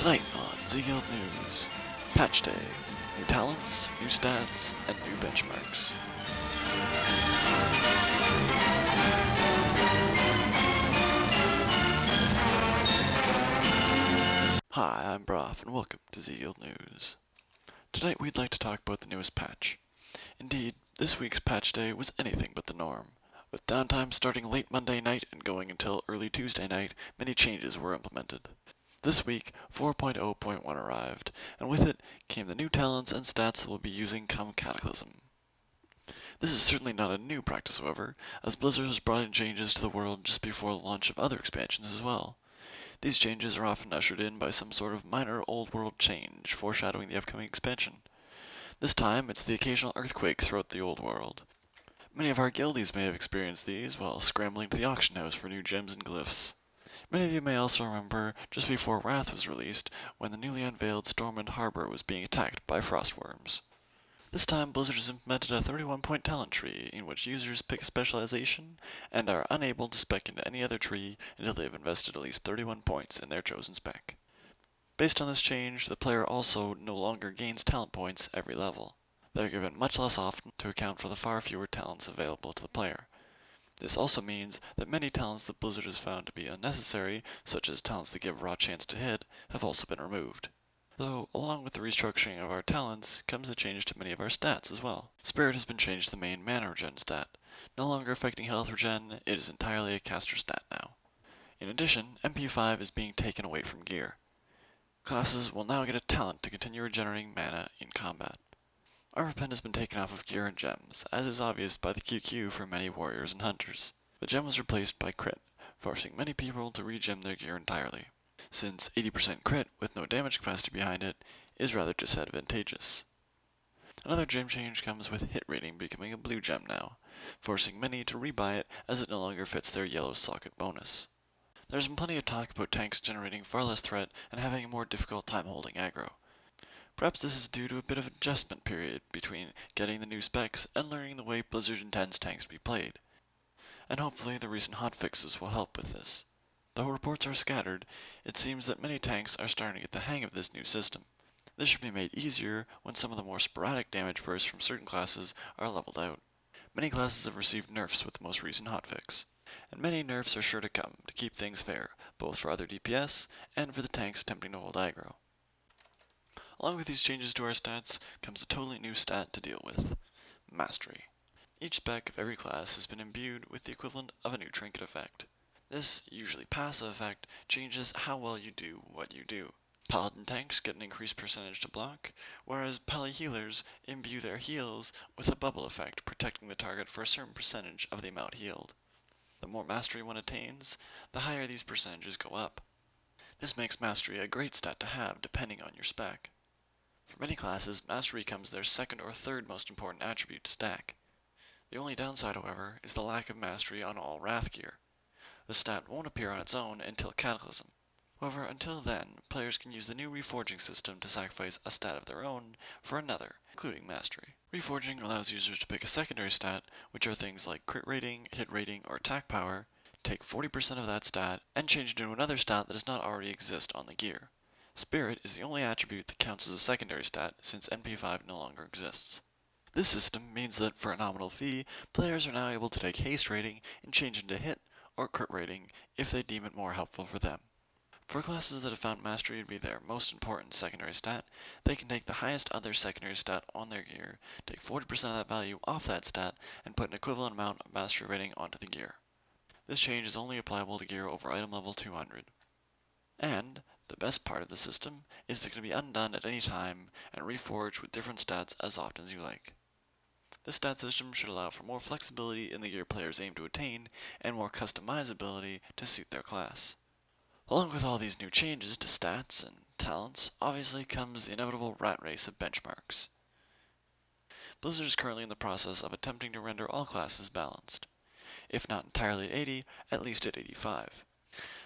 Tonight on ZeGuild News, Patch Day, new talents, new stats, and new benchmarks. Hi, I'm Broth, and welcome to ZeGuild News. Tonight we'd like to talk about the newest patch. Indeed, this week's Patch Day was anything but the norm. With downtime starting late Monday night and going until early Tuesday night, many changes were implemented. This week, 4.0.1 arrived, and with it came the new talents and stats we'll be using come Cataclysm. This is certainly not a new practice, however, as Blizzard has brought in changes to the world just before the launch of other expansions as well. These changes are often ushered in by some sort of minor old world change, foreshadowing the upcoming expansion. This time, it's the occasional earthquakes throughout the old world. Many of our guildies may have experienced these while scrambling to the auction house for new gems and glyphs. Many of you may also remember just before Wrath was released, when the newly unveiled Stormwind Harbor was being attacked by frostworms. This time, Blizzard has implemented a 31-point talent tree, in which users pick a specialization and are unable to spec into any other tree until they have invested at least 31 points in their chosen spec. Based on this change, the player also no longer gains talent points every level. They are given much less often to account for the far fewer talents available to the player. This also means that many talents that Blizzard has found to be unnecessary, such as talents that give raw chance to hit, have also been removed. Though, along with the restructuring of our talents, comes a change to many of our stats as well. Spirit has been changed to the main mana regen stat. No longer affecting health regen, it is entirely a caster stat now. In addition, MP5 is being taken away from gear. Classes will now get a talent to continue regenerating mana in combat. Armor Pen has been taken off of gear and gems, as is obvious by the QQ for many warriors and hunters. The gem was replaced by crit, forcing many people to regem their gear entirely, since 80% crit with no damage capacity behind it is rather disadvantageous. Another gem change comes with hit rating becoming a blue gem now, forcing many to rebuy it as it no longer fits their yellow socket bonus. There's been plenty of talk about tanks generating far less threat and having a more difficult time holding aggro. Perhaps this is due to a bit of adjustment period between getting the new specs and learning the way Blizzard intends tanks to be played. And hopefully the recent hotfixes will help with this. Though reports are scattered, it seems that many tanks are starting to get the hang of this new system. This should be made easier when some of the more sporadic damage bursts from certain classes are leveled out. Many classes have received nerfs with the most recent hotfix, and many nerfs are sure to come to keep things fair, both for other DPS and for the tanks attempting to hold aggro. Along with these changes to our stats comes a totally new stat to deal with: Mastery. Each spec of every class has been imbued with the equivalent of a new trinket effect. This, usually passive effect, changes how well you do what you do. Paladin tanks get an increased percentage to block, whereas Pally healers imbue their heals with a bubble effect, protecting the target for a certain percentage of the amount healed. The more mastery one attains, the higher these percentages go up. This makes Mastery a great stat to have depending on your spec. For many classes, Mastery becomes their second or third most important attribute to stack. The only downside, however, is the lack of Mastery on all Wrath gear. The stat won't appear on its own until Cataclysm. However, until then, players can use the new Reforging system to sacrifice a stat of their own for another, including Mastery. Reforging allows users to pick a secondary stat, which are things like crit rating, hit rating, or attack power, take 40% of that stat, and change it into another stat that does not already exist on the gear. Spirit is the only attribute that counts as a secondary stat, since NP5 no longer exists. This system means that for a nominal fee, players are now able to take haste rating and change into hit or crit rating if they deem it more helpful for them. For classes that have found Mastery to be their most important secondary stat, they can take the highest other secondary stat on their gear, take 40% of that value off that stat, and put an equivalent amount of Mastery rating onto the gear. This change is only applicable to gear over item level 200. And the best part of the system is that it can be undone at any time and reforged with different stats as often as you like. This stat system should allow for more flexibility in the gear players aim to attain and more customizability to suit their class. Along with all these new changes to stats and talents, obviously comes the inevitable rat race of benchmarks. Blizzard is currently in the process of attempting to render all classes balanced. If not entirely at 80, at least at 85.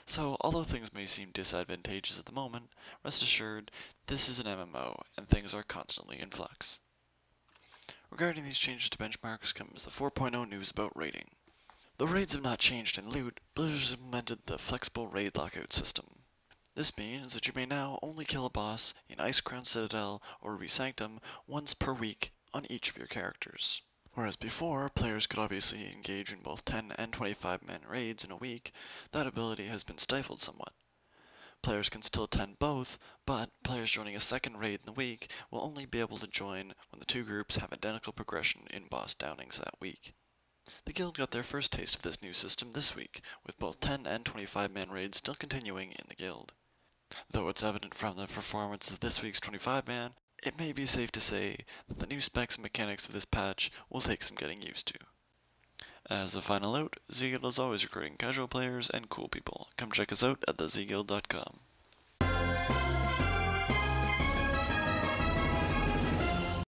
So, although things may seem disadvantageous at the moment, rest assured, this is an MMO, and things are constantly in flux. Regarding these changes to benchmarks comes the 4.0 news about raiding. Though raids have not changed in loot, Blizzard has implemented the flexible raid lockout system. This means that you may now only kill a boss in Icecrown Citadel or Ruby Sanctum once per week on each of your characters. Whereas before, players could obviously engage in both 10 and 25-man raids in a week, that ability has been stifled somewhat. Players can still attend both, but players joining a second raid in the week will only be able to join when the two groups have identical progression in boss downings that week. The guild got their first taste of this new system this week, with both 10 and 25-man raids still continuing in the guild. Though it's evident from the performance of this week's 25-man, it may be safe to say that the new specs and mechanics of this patch will take some getting used to. As a final note, ZeGuild is always recruiting casual players and cool people. Come check us out at thezeguild.com.